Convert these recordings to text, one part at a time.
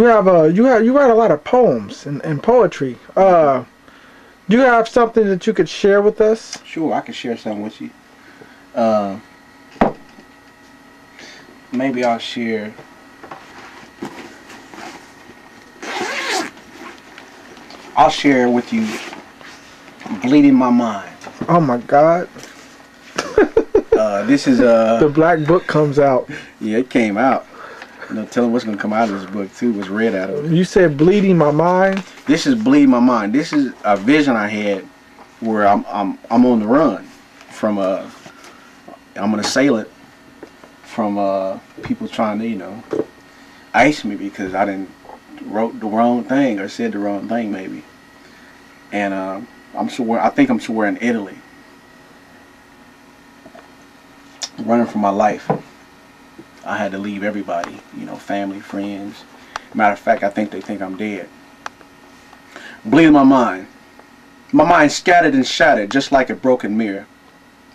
you write a lot of poems and poetry. Do you have something that you could share with us? Sure, I can share something with you. Maybe I'll share. I'll share with you "Bleeding My Mind." Oh my God! This is The black book comes out. yeah, it came out. Tell them what's gonna come out of this book too. Was read out of it. You said "Bleeding My Mind." This is "Bleed My Mind." This is a vision I had where I'm on the run from I'm an assailant from people trying to ice me because I didn't wrote the wrong thing or said the wrong thing maybe. And I think I'm somewhere in Italy, running for my life. I had to leave everybody, family, friends. Matter of fact, I think they think I'm dead. Bleeding my mind. My mind scattered and shattered just like a broken mirror.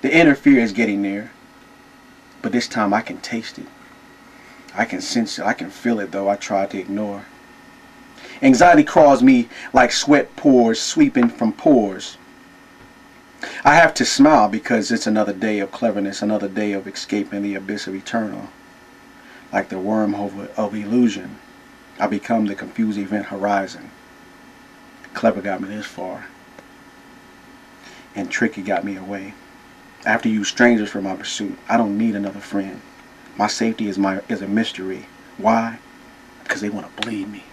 The inner fear is getting near. But this time I can taste it. I can sense it. I can feel it though I try to ignore. Anxiety crawls me like sweat pores sweeping from pores. I have to smile because it's another day of cleverness, another day of escaping the abyss of eternal. Like the wormhole of illusion, I become the confused event horizon. Clever got me this far, and tricky got me away. I have to use strangers for my pursuit. I don't need another friend. My safety is a mystery. Why? Because they want to bleed me.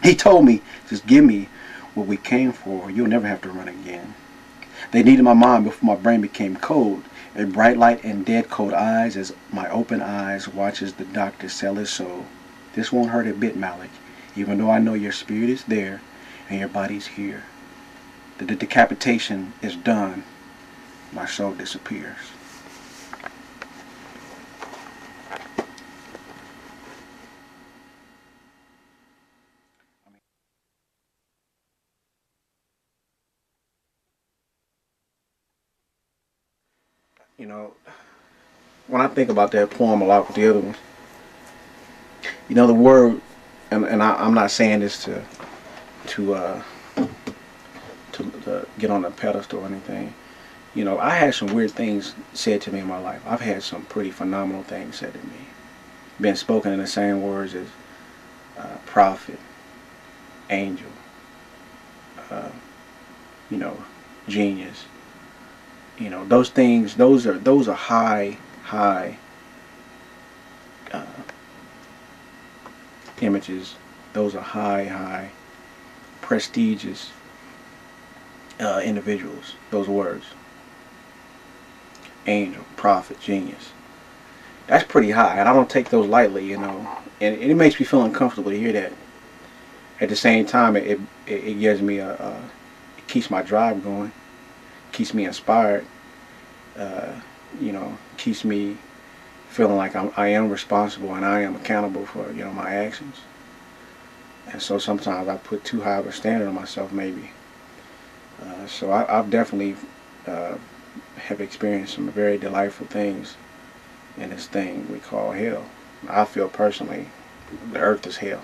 He told me, just give me what we came for. You'll never have to run again. They needed my mind before my brain became cold. A bright light and dead cold eyes as my open eyes watches the doctor sell his soul. This won't hurt a bit, Malik, even though I know your spirit is there and your body's here. The decapitation is done. My soul disappears. When I think about that poem a lot with the other ones, the word, and I'm not saying this to get on a pedestal or anything. I had some weird things said to me in my life. I've had some pretty phenomenal things said to me. Been spoken in the same words as prophet, angel, genius. Those things. Those are high images. Those are high prestigious individuals. Those words. Angel, prophet, genius. That's pretty high, and I don't take those lightly, and it makes me feel uncomfortable to hear that. At the same time, it gives me it keeps my drive going, keeps me inspired, keeps me feeling like I am responsible and I am accountable for my actions. And so sometimes I put too high of a standard on myself, maybe. So I've definitely have experienced some very delightful things in this thing we call hell. I feel personally the earth is hell.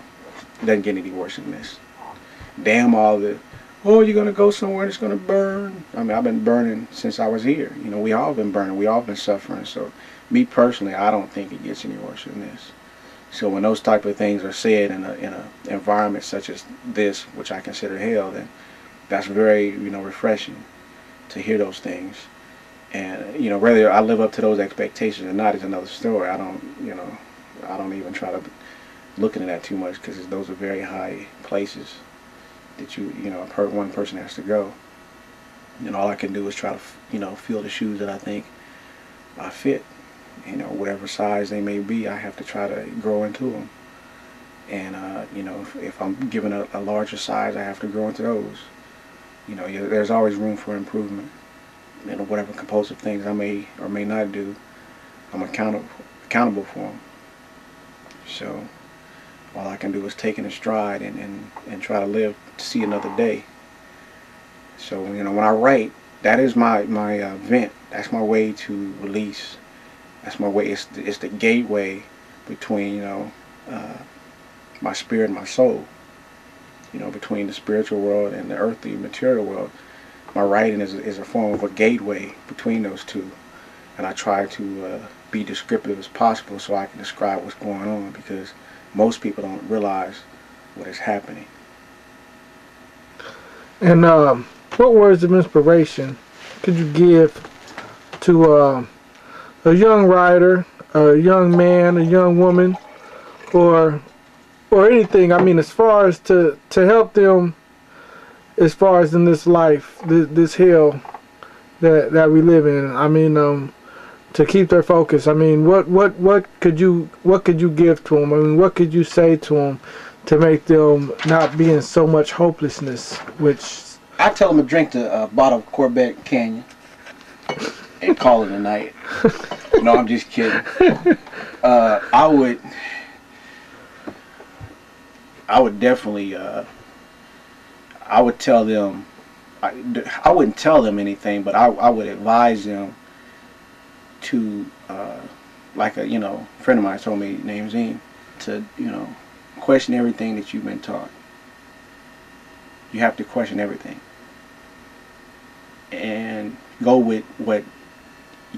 It doesn't get any worse than this. Damn all the, oh, you're going to go somewhere and it's going to burn. I mean, I've been burning since I was here. We all been burning. We all been suffering. So me personally, I don't think it gets any worse than this. So when those type of things are said in a environment such as this, which I consider hell, then that's very, refreshing to hear those things. And, whether I live up to those expectations or not is another story. I don't even try to look into that too much because those are very high places that one person has to go. All I can do is try to, feel the shoes that I think I fit. Whatever size they may be, I have to try to grow into them. And, if I'm given a larger size, I have to grow into those. There's always room for improvement. Whatever compulsive things I may or may not do, I'm accountable for them. So all I can do is take it in stride and try to live to see another day. So when I write, that is my vent. That's my way to release. That's my way. It's the gateway between my spirit and my soul. You know, between the spiritual world and the earthly material world, my writing is a form of a gateway between those two. And I try to be descriptive as possible so I can describe what's going on, because most people don't realize what is happening. And what words of inspiration could you give to a young writer, a young man, a young woman, or anything? I mean, as far as to help them, as far as in this life, this hell that we live in. I mean, to keep their focus. I mean, what could you give to them? I mean, what could you say to them to make them not be in so much hopelessness? Which I tell them to drink the bottle of Corvette Canyon and call it a night. No, I'm just kidding. I would definitely. I would tell them. I wouldn't tell them anything, but I would advise them to, like a friend of mine told me, named Zine, to question everything that you've been taught. You have to question everything and go with what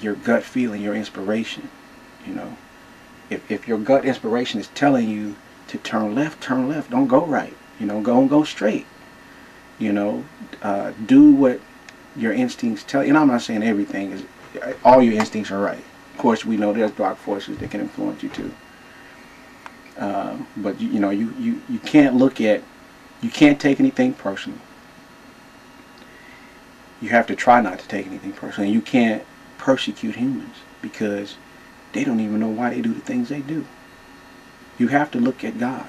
your gut feeling, your inspiration. If your gut inspiration is telling you to turn left, don't go right. Go straight. Do what your instincts tell you. And I'm not saying everything is, all your instincts are right. Of course, we know there's dark forces that can influence you too. But you can't you can't take anything personal. You have to try not to take anything personal. And you can't persecute humans because they don't even know why they do the things they do. You have to look at God.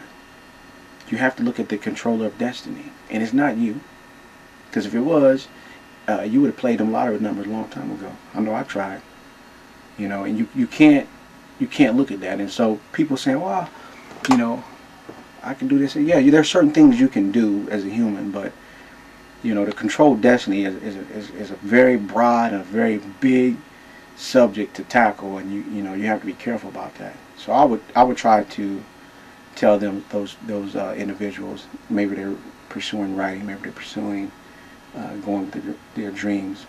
You have to look at the controller of destiny. And it's not you. Because if it was, you would have played them lottery numbers a long time ago. I know I tried. And you can't look at that. And so people saying, well, I can do this. And yeah, there's certain things you can do as a human, but to control destiny is a very broad and a very big subject to tackle, and you have to be careful about that. So I would try to tell them, those individuals, maybe they're pursuing writing, maybe they're pursuing going with their dreams.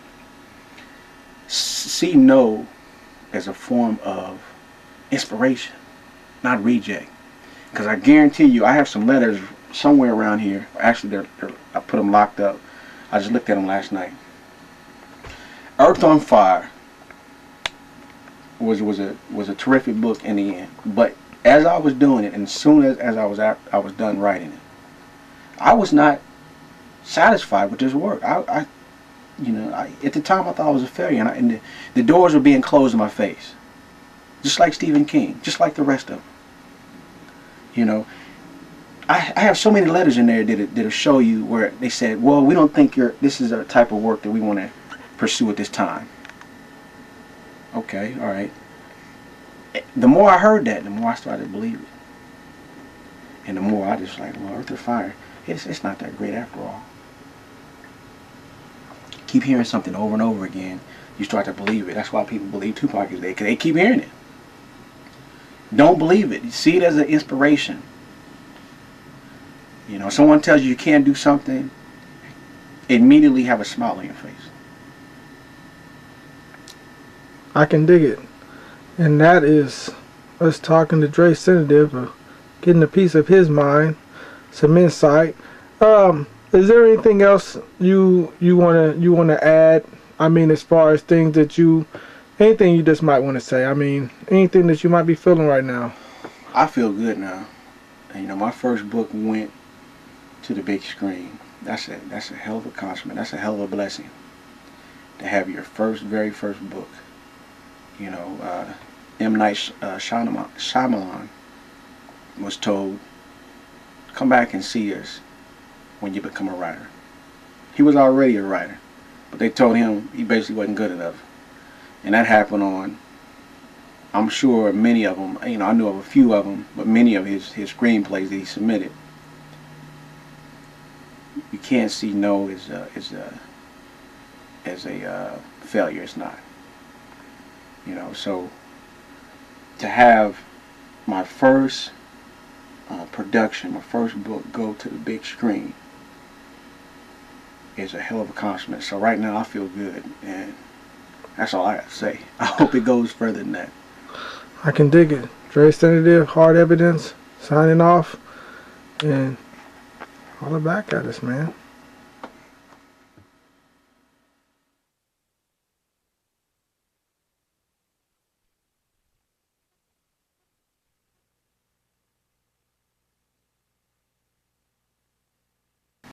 See no as a form of inspiration, not reject. Because I guarantee you, I have some letters somewhere around here. Actually, I put them locked up. I just looked at them last night. Earth on Fire was a terrific book in the end. But as I was doing it, and as soon as I was done writing it, I was not satisfied with this work. At the time I thought I was a failure, and the doors were being closed in my face, just like Stephen King, just like the rest of them. I have so many letters in there that'll show you where they said, well, we don't think this is a type of work that we want to pursue at this time. Okay, all right. The more I heard that, the more I started to believe it. And the more I just like, well, Earth or Fire, it's not that great after all. Keep hearing something over and over again, you start to believe it. That's why people believe Tupac is there, because they keep hearing it. Don't believe it. See it as an inspiration. Someone tells you can't do something, immediately have a smile on your face. I can dig it. And that is us talking to Drah Cenedive, getting a piece of his mind, some insight. Is there anything else you wanna add? I mean, as far as things that anything you just might want to say. I mean, anything that you might be feeling right now. I feel good now. And, my first book went to the big screen. That's a hell of a accomplishment. That's a hell of a blessing to have your very first book. M. Night Shyamalan was told, come back and see us when you become a writer. He was already a writer, but they told him he basically wasn't good enough. And that happened on, I'm sure many of them, I knew of a few of them, but many of his screenplays that he submitted. You can't see no as a failure. It's not. So to have my first production, my first book, go to the big screen is a hell of a accomplishment. So right now I feel good, and that's all I got to say. I hope it goes further than that. I can dig it. Drah Cenedive, Hard Evidence, signing off, and holler back at us, man.